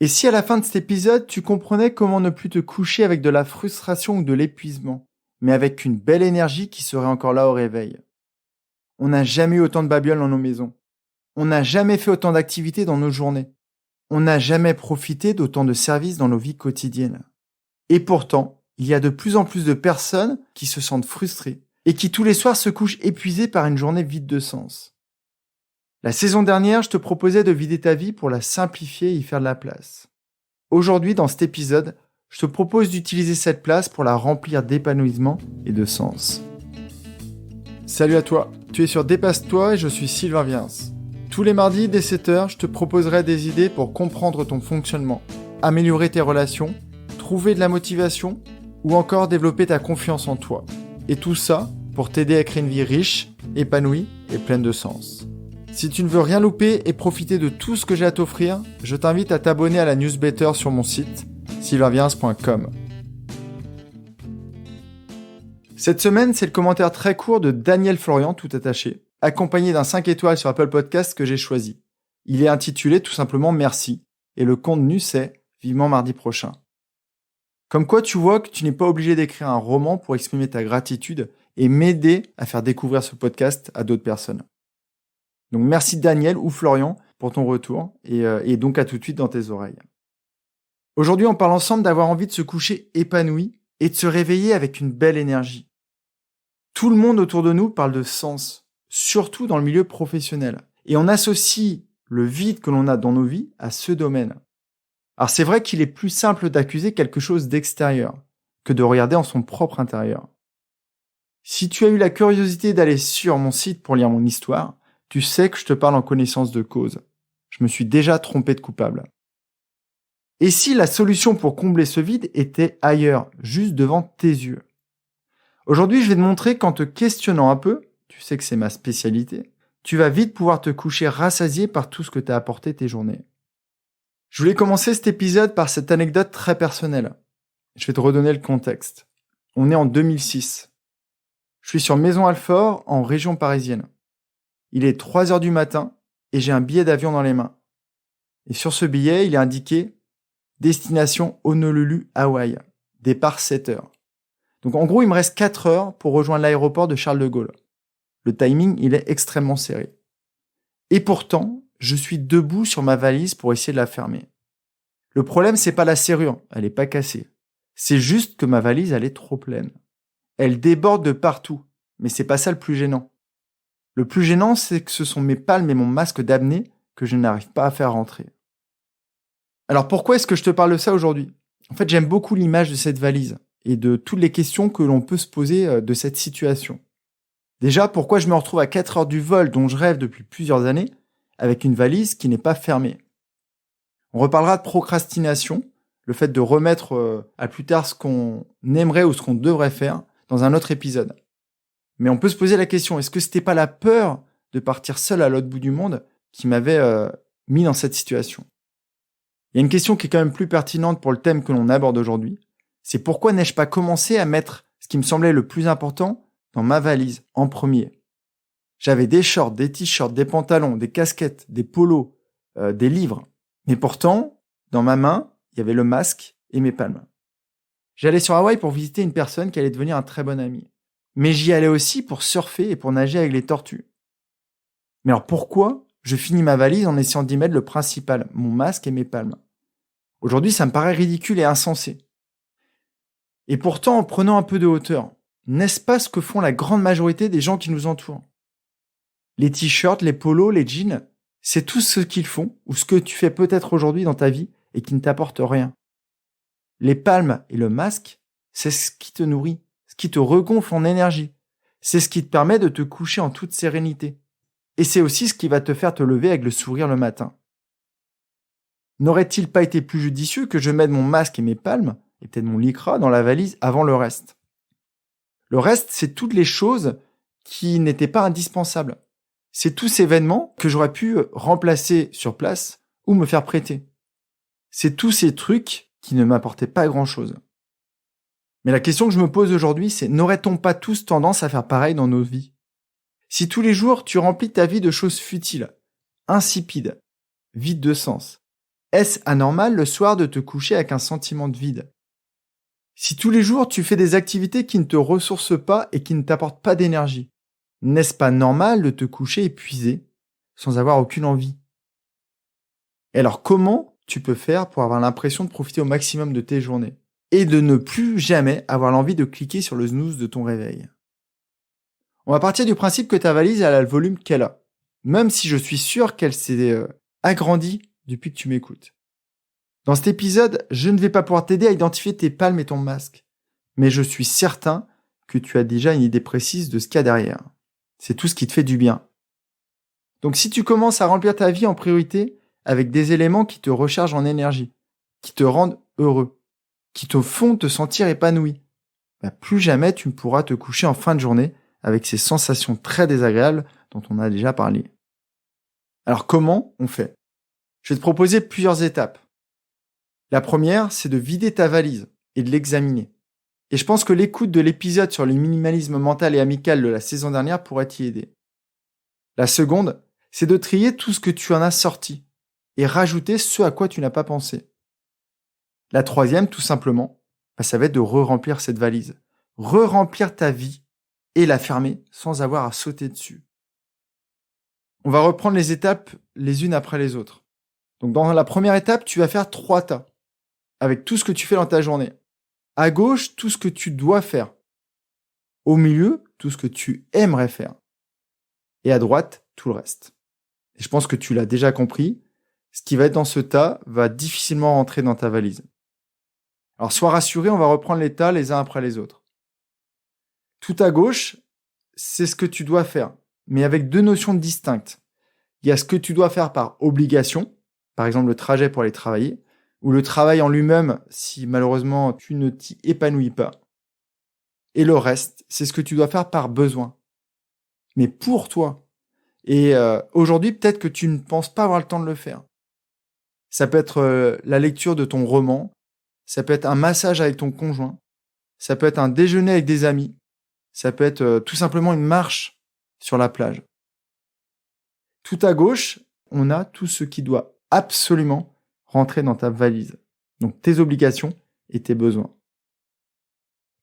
Et si à la fin de cet épisode, tu comprenais comment ne plus te coucher avec de la frustration ou de l'épuisement, mais avec une belle énergie qui serait encore là au réveil. On n'a jamais eu autant de babioles dans nos maisons. On n'a jamais fait autant d'activités dans nos journées. On n'a jamais profité d'autant de services dans nos vies quotidiennes. Et pourtant, il y a de plus en plus de personnes qui se sentent frustrées et qui tous les soirs se couchent épuisées par une journée vide de sens. La saison dernière, je te proposais de vider ta vie pour la simplifier et y faire de la place. Aujourd'hui, dans cet épisode, je te propose d'utiliser cette place pour la remplir d'épanouissement et de sens. Salut à toi, tu es sur Dépasse-toi et je suis Sylvain Viens. Tous les mardis dès 7h, je te proposerai des idées pour comprendre ton fonctionnement, améliorer tes relations, trouver de la motivation ou encore développer ta confiance en toi. Et tout ça pour t'aider à créer une vie riche, épanouie et pleine de sens. Si tu ne veux rien louper et profiter de tout ce que j'ai à t'offrir, je t'invite à t'abonner à la newsletter sur mon site, sylvainviens.com. Cette semaine, c'est le commentaire très court de Daniel Florian, tout attaché, accompagné d'un 5 étoiles sur Apple Podcast que j'ai choisi. Il est intitulé tout simplement Merci, et le contenu c'est Vivement mardi prochain. Comme quoi tu vois que tu n'es pas obligé d'écrire un roman pour exprimer ta gratitude et m'aider à faire découvrir ce podcast à d'autres personnes. Donc merci Daniel ou Florian pour ton retour et donc à tout de suite dans tes oreilles. Aujourd'hui, on parle ensemble d'avoir envie de se coucher épanoui et de se réveiller avec une belle énergie. Tout le monde autour de nous parle de sens, surtout dans le milieu professionnel. Et on associe le vide que l'on a dans nos vies à ce domaine. Alors c'est vrai qu'il est plus simple d'accuser quelque chose d'extérieur que de regarder en son propre intérieur. Si tu as eu la curiosité d'aller sur mon site pour lire mon histoire, tu sais que je te parle en connaissance de cause. Je me suis déjà trompé de coupable. Et si la solution pour combler ce vide était ailleurs, juste devant tes yeux? Aujourd'hui, je vais te montrer qu'en te questionnant un peu, tu sais que c'est ma spécialité, tu vas vite pouvoir te coucher rassasié par tout ce que t'as apporté tes journées. Je voulais commencer cet épisode par cette anecdote très personnelle. Je vais te redonner le contexte. On est en 2006. Je suis sur Maisons-Alfort, en région parisienne. Il est 3h du matin et j'ai un billet d'avion dans les mains. Et sur ce billet, il est indiqué destination Honolulu, Hawaï. Départ 7h. Donc en gros, il me reste 4 heures pour rejoindre l'aéroport de Charles de Gaulle. Le timing, il est extrêmement serré. Et pourtant, je suis debout sur ma valise pour essayer de la fermer. Le problème, c'est pas la serrure, elle est pas cassée. C'est juste que ma valise, elle est trop pleine. Elle déborde de partout, mais c'est pas ça le plus gênant. Le plus gênant, c'est que ce sont mes palmes et mon masque d'apnée que je n'arrive pas à faire rentrer. Alors pourquoi est-ce que je te parle de ça aujourd'hui? En fait, j'aime beaucoup l'image de cette valise et de toutes les questions que l'on peut se poser de cette situation. Déjà, pourquoi je me retrouve à 4 heures du vol dont je rêve depuis plusieurs années avec une valise qui n'est pas fermée? On reparlera de procrastination, le fait de remettre à plus tard ce qu'on aimerait ou ce qu'on devrait faire dans un autre épisode. Mais on peut se poser la question, est-ce que c'était pas la peur de partir seul à l'autre bout du monde qui m'avait mis dans cette situation? Il y a une question qui est quand même plus pertinente pour le thème que l'on aborde aujourd'hui. C'est pourquoi n'ai-je pas commencé à mettre ce qui me semblait le plus important dans ma valise en premier? J'avais des shorts, des t-shirts, des pantalons, des casquettes, des polos, des livres. Mais pourtant, dans ma main, il y avait le masque et mes palmes. J'allais sur Hawaï pour visiter une personne qui allait devenir un très bon ami. Mais j'y allais aussi pour surfer et pour nager avec les tortues. Mais alors pourquoi je finis ma valise en essayant d'y mettre le principal, mon masque et mes palmes? Aujourd'hui, ça me paraît ridicule et insensé. Et pourtant, en prenant un peu de hauteur, n'est-ce pas ce que font la grande majorité des gens qui nous entourent? Les t-shirts, les polos, les jeans, c'est tout ce qu'ils font ou ce que tu fais peut-être aujourd'hui dans ta vie et qui ne t'apporte rien. Les palmes et le masque, c'est ce qui te nourrit, ce qui te regonfle en énergie. C'est ce qui te permet de te coucher en toute sérénité. Et c'est aussi ce qui va te faire te lever avec le sourire le matin. N'aurait-il pas été plus judicieux que je mette mon masque et mes palmes, et peut-être mon lycra, dans la valise avant le reste? Le reste, c'est toutes les choses qui n'étaient pas indispensables. C'est tous ces vêtements que j'aurais pu remplacer sur place ou me faire prêter. C'est tous ces trucs qui ne m'apportaient pas grand-chose. Mais la question que je me pose aujourd'hui, c'est n'aurait-on pas tous tendance à faire pareil dans nos vies? Si tous les jours tu remplis ta vie de choses futiles, insipides, vides de sens, Est-ce anormal le soir de te coucher avec un sentiment de vide? Si tous les jours tu fais des activités qui ne te ressourcent pas et qui ne t'apportent pas d'énergie, n'est-ce pas normal de te coucher épuisé sans avoir aucune envie? Et alors comment tu peux faire pour avoir l'impression de profiter au maximum de tes journées et de ne plus jamais avoir l'envie de cliquer sur le snooze de ton réveil? On va partir du principe que ta valise elle a le volume qu'elle a, même si je suis sûr qu'elle s'est agrandie depuis que tu m'écoutes. Dans cet épisode, je ne vais pas pouvoir t'aider à identifier tes palmes et ton masque, mais je suis certain que tu as déjà une idée précise de ce qu'il y a derrière. C'est tout ce qui te fait du bien. Donc si tu commences à remplir ta vie en priorité avec des éléments qui te rechargent en énergie, qui te rendent heureux, qui te font te sentir épanoui, plus jamais tu ne pourras te coucher en fin de journée avec ces sensations très désagréables dont on a déjà parlé. Alors comment on fait? Je vais te proposer plusieurs étapes. La première, c'est de vider ta valise et de l'examiner. Et je pense que l'écoute de l'épisode sur le minimalisme mental et amical de la saison dernière pourrait t'y aider. La seconde, c'est de trier tout ce que tu en as sorti et rajouter ce à quoi tu n'as pas pensé. La troisième, tout simplement, ça va être de re-remplir cette valise. Re-remplir ta vie et la fermer sans avoir à sauter dessus. On va reprendre les étapes les unes après les autres. Donc dans la première étape, tu vas faire 3 tas avec tout ce que tu fais dans ta journée. À gauche, tout ce que tu dois faire. Au milieu, tout ce que tu aimerais faire. Et à droite, tout le reste. Et je pense que tu l'as déjà compris, ce qui va être dans ce tas va difficilement rentrer dans ta valise. Alors sois rassuré, on va reprendre les tas les uns après les autres. Tout à gauche, c'est ce que tu dois faire, mais avec 2 notions distinctes. Il y a ce que tu dois faire par obligation, par exemple le trajet pour aller travailler, ou le travail en lui-même si malheureusement tu ne t'y épanouis pas. Et le reste, c'est ce que tu dois faire par besoin. Mais pour toi. Et aujourd'hui, peut-être que tu ne penses pas avoir le temps de le faire. Ça peut être la lecture de ton roman, ça peut être un massage avec ton conjoint, ça peut être un déjeuner avec des amis, ça peut être tout simplement une marche sur la plage. Tout à gauche, on a tout ce qui doit absolument rentrer dans ta valise. Donc tes obligations et tes besoins.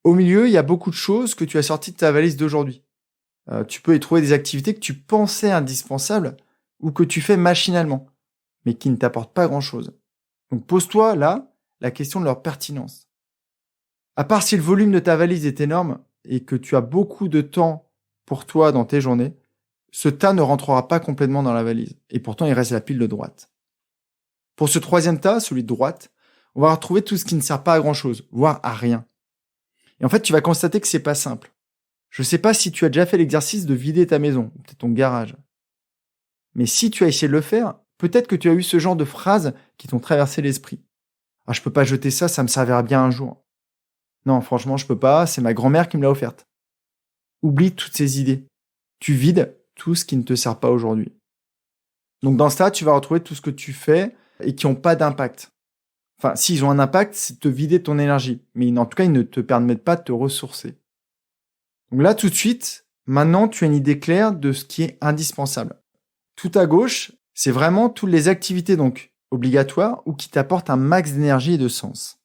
Au milieu, il y a beaucoup de choses que tu as sorties de ta valise d'aujourd'hui. Tu peux y trouver des activités que tu pensais indispensables ou que tu fais machinalement, mais qui ne t'apportent pas grand-chose. Donc pose-toi là la question de leur pertinence. À part si le volume de ta valise est énorme et que tu as beaucoup de temps pour toi dans tes journées, ce tas ne rentrera pas complètement dans la valise. Et pourtant, il reste la pile de droite. Pour ce troisième tas, celui de droite, on va retrouver tout ce qui ne sert pas à grand-chose, voire à rien. Et en fait, tu vas constater que c'est pas simple. Je ne sais pas si tu as déjà fait l'exercice de vider ta maison, peut-être ton garage. Mais si tu as essayé de le faire, peut-être que tu as eu ce genre de phrases qui t'ont traversé l'esprit. Ah, je peux pas jeter ça, ça me servira bien un jour. Non, franchement, je peux pas, c'est ma grand-mère qui me l'a offerte. Oublie toutes ces idées. Tu vides tout ce qui ne te sert pas aujourd'hui. Donc dans ça, tu vas retrouver tout ce que tu fais et qui n'ont pas d'impact. Enfin, s'ils ont un impact, c'est de te vider ton énergie. Mais en tout cas, ils ne te permettent pas de te ressourcer. Donc là, tout de suite, maintenant, tu as une idée claire de ce qui est indispensable. Tout à gauche, c'est vraiment toutes les activités donc obligatoires ou qui t'apportent un max d'énergie et de sens.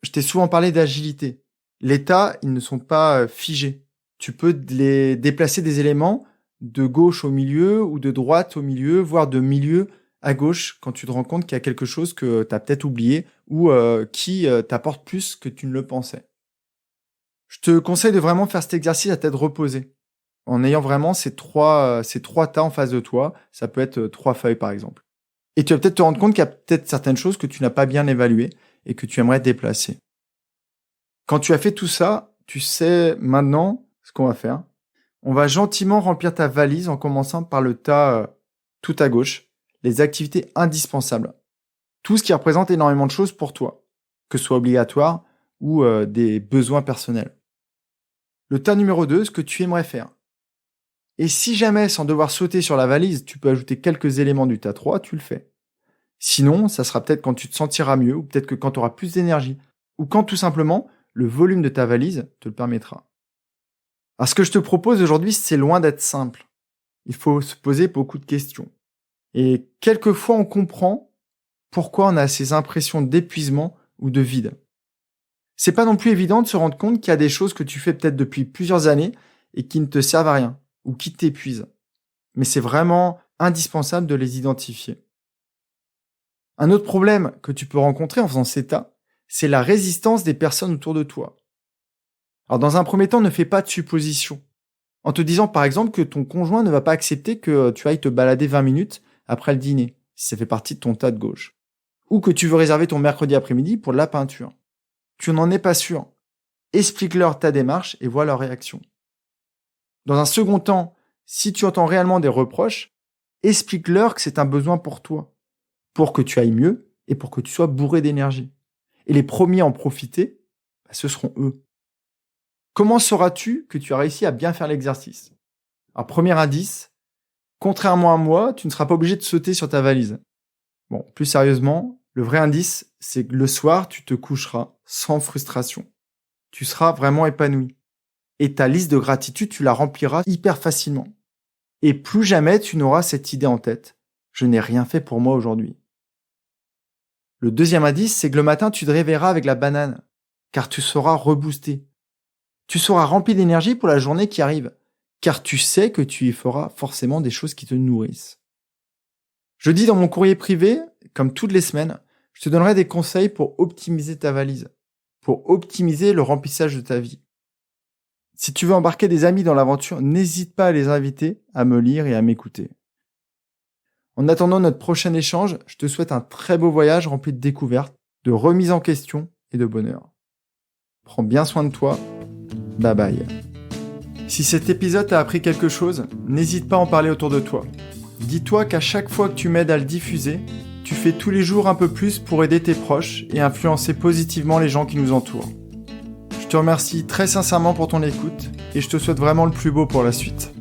Je t'ai souvent parlé d'agilité. Les tas, ils ne sont pas figés. Tu peux les déplacer des éléments de gauche au milieu ou de droite au milieu, voire de milieu à gauche quand tu te rends compte qu'il y a quelque chose que tu as peut-être oublié ou qui t'apporte plus que tu ne le pensais. Je te conseille de vraiment faire cet exercice à tête reposée, en ayant vraiment ces trois tas en face de toi. Ça peut être 3 feuilles par exemple. Et tu vas peut-être te rendre compte qu'il y a peut-être certaines choses que tu n'as pas bien évaluées et que tu aimerais déplacer. Quand tu as fait tout ça, tu sais maintenant ce qu'on va faire. On va gentiment remplir ta valise en commençant par le tas tout à gauche, les activités indispensables. Tout ce qui représente énormément de choses pour toi, que ce soit obligatoire ou des besoins personnels. Le tas numéro 2, ce que tu aimerais faire. Et si jamais, sans devoir sauter sur la valise, tu peux ajouter quelques éléments du tas 3, tu le fais. Sinon, ça sera peut-être quand tu te sentiras mieux, ou peut-être que quand tu auras plus d'énergie, ou quand tout simplement, le volume de ta valise te le permettra. Alors ce que je te propose aujourd'hui, c'est loin d'être simple. Il faut se poser beaucoup de questions. Et quelquefois, on comprend pourquoi on a ces impressions d'épuisement ou de vide. C'est pas non plus évident de se rendre compte qu'il y a des choses que tu fais peut-être depuis plusieurs années et qui ne te servent à rien ou qui t'épuisent. Mais c'est vraiment indispensable de les identifier. Un autre problème que tu peux rencontrer en faisant cet état, c'est la résistance des personnes autour de toi. Alors dans un premier temps, ne fais pas de suppositions. En te disant par exemple que ton conjoint ne va pas accepter que tu ailles te balader 20 minutes après le dîner, si ça fait partie de ton tas de gauche. Ou que tu veux réserver ton mercredi après-midi pour de la peinture. Tu n'en es pas sûr. Explique-leur ta démarche et vois leur réaction. Dans un second temps, si tu entends réellement des reproches, explique-leur que c'est un besoin pour toi, pour que tu ailles mieux et pour que tu sois bourré d'énergie. Et les premiers à en profiter, ce seront eux. Comment sauras-tu que tu as réussi à bien faire l'exercice? Alors, premier indice, contrairement à moi, tu ne seras pas obligé de sauter sur ta valise. Bon, plus sérieusement, le vrai indice, c'est que le soir, tu te coucheras sans frustration. Tu seras vraiment épanoui. Et ta liste de gratitude, tu la rempliras hyper facilement. Et plus jamais tu n'auras cette idée en tête. Je n'ai rien fait pour moi aujourd'hui. Le deuxième indice, c'est que le matin, tu te réveilleras avec la banane, car tu seras reboosté. Tu seras rempli d'énergie pour la journée qui arrive, car tu sais que tu y feras forcément des choses qui te nourrissent. Je dis dans mon courrier privé, comme toutes les semaines, je te donnerai des conseils pour optimiser ta valise, pour optimiser le remplissage de ta vie. Si tu veux embarquer des amis dans l'aventure, n'hésite pas à les inviter à me lire et à m'écouter. En attendant notre prochain échange, je te souhaite un très beau voyage rempli de découvertes, de remises en question et de bonheur. Prends bien soin de toi. Bye bye. Si cet épisode t'a appris quelque chose, n'hésite pas à en parler autour de toi. Dis-toi qu'à chaque fois que tu m'aides à le diffuser, tu fais tous les jours un peu plus pour aider tes proches et influencer positivement les gens qui nous entourent. Je te remercie très sincèrement pour ton écoute et je te souhaite vraiment le plus beau pour la suite.